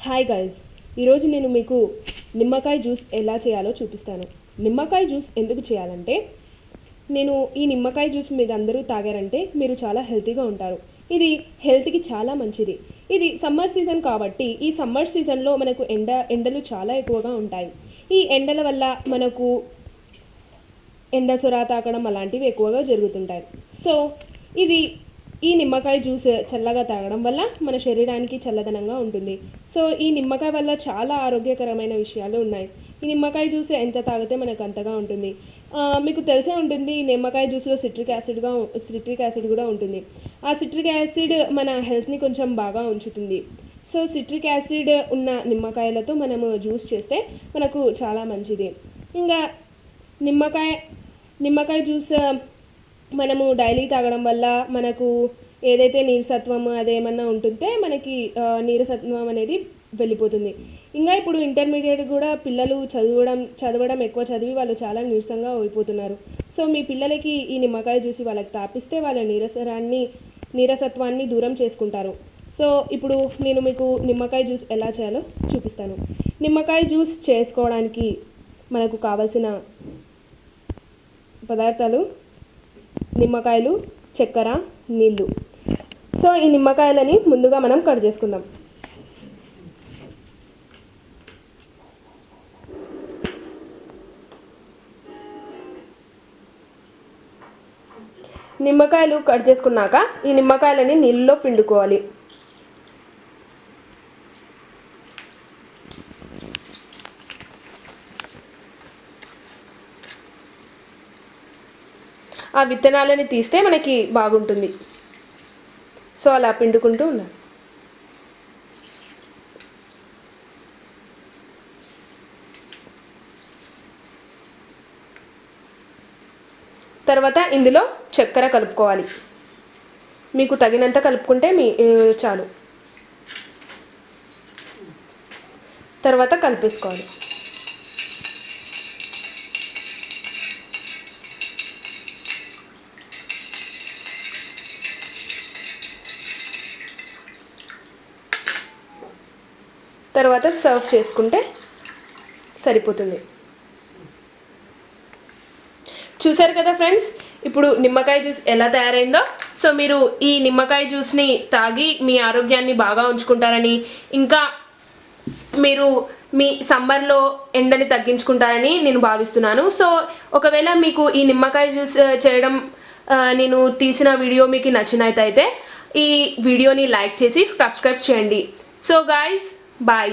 Hi guys, ఈరోజు నేను మీకు నిమ్మకాయ జ్యూస్ ఎలా చేయాలో చూపిస్తాను. నిమ్మకాయ జ్యూస్ ఎందుకు చేయాలంటే, ఈ నిమ్మకాయ జ్యూస్ మీరు అందరూ తాగారంటే మీరు చాలా హెల్తీగా ఉంటారు. ఇది హెల్త్కి చాలా మంచిది. ఇది సమ్మర్ సీజన్ కాబట్టి ఈ సమ్మర్ సీజన్లో మనకు ఎండలు చాలా ఎక్కువగా ఉంటాయి. ఈ ఎండల వల్ల మనకు ఎండ సొర తాకడం అలాంటివి ఎక్కువగా జరుగుతుంటాయి. సో ఈ నిమ్మకాయ జ్యూస్ చల్లగా తాగడం వల్ల మన శరీరానికి చల్లదనంగా ఉంటుంది. సో ఈ నిమ్మకాయ వల్ల చాలా ఆరోగ్యకరమైన విషయాలు ఉన్నాయి. ఈ నిమ్మకాయ జ్యూస్ ఎంత తాగితే మనకు అంతగా ఉంటుంది. మీకు తెలిసే ఉంటుంది, ఈ నిమ్మకాయ జ్యూస్లో సిట్రిక్ యాసిడ్ కూడా ఉంటుంది. ఆ సిట్రిక్ యాసిడ్ మన హెల్త్ని కొంచెం బాగా ఉంచుతుంది. సో సిట్రిక్ యాసిడ్ ఉన్న నిమ్మకాయలతో మనము జ్యూస్ చేస్తే మనకు చాలా మంచిది. ఇంకా నిమ్మకాయ జ్యూస్ మనము డైలీ తాగడం వల్ల మనకు ఏదైతే నీరసత్వం అదేమన్నా ఉంటుంటే మనకి నీరసత్వం అనేది వెళ్ళిపోతుంది. ఇంకా ఇప్పుడు ఇంటర్మీడియట్ కూడా పిల్లలు చదవడం ఎక్కువ చదివి వాళ్ళు చాలా నీరసంగా అయిపోతున్నారు. సో మీ పిల్లలకి ఈ నిమ్మకాయ జ్యూస్ వాళ్ళకి తాపిస్తే వాళ్ళ నీరసత్వాన్ని దూరం చేసుకుంటారు. సో ఇప్పుడు నేను మీకు నిమ్మకాయ జ్యూస్ ఎలా చేయాలో చూపిస్తాను. నిమ్మకాయ జ్యూస్ చేసుకోవడానికి మనకు కావాల్సిన పదార్థాలు: నిమ్మకాయలు, చక్కెర, నీళ్ళు. సో ఈ నిమ్మకాయలని ముందుగా మనం కట్ చేసుకుందాం. నిమ్మకాయలు కట్ చేసుకున్నాక ఈ నిమ్మకాయలని నీళ్ళలో పిండుకోవాలి. ఆ విత్తనాలని తీస్తే మనకి బాగుంటుంది. సో అలా పిండుకుంటూ ఉండాలి. తర్వాత ఇందులో చక్కెర కలుపుకోవాలి. మీకు తగినంత కలుపుకుంటే చాలు. తర్వాత కలిపేసుకోవాలి. తర్వాత సర్వ్ చేసుకుంటే సరిపోతుంది. చూసారు కదా ఫ్రెండ్స్, ఇప్పుడు నిమ్మకాయ జ్యూస్ ఎలా తయారైందో. సో మీరు ఈ నిమ్మకాయ జ్యూస్ని తాగి మీ ఆరోగ్యాన్ని బాగా ఉంచుకుంటారని, ఇంకా మీరు మీ సమ్మర్లో ఎండని తగ్గించుకుంటారని నేను భావిస్తున్నాను. సో ఒకవేళ మీకు ఈ నిమ్మకాయ జ్యూస్ చేయడం నేను తీసిన వీడియో మీకు నచ్చినట్టయితే ఈ వీడియోని లైక్ చేసి సబ్స్క్రైబ్ చేయండి. So guys, bye.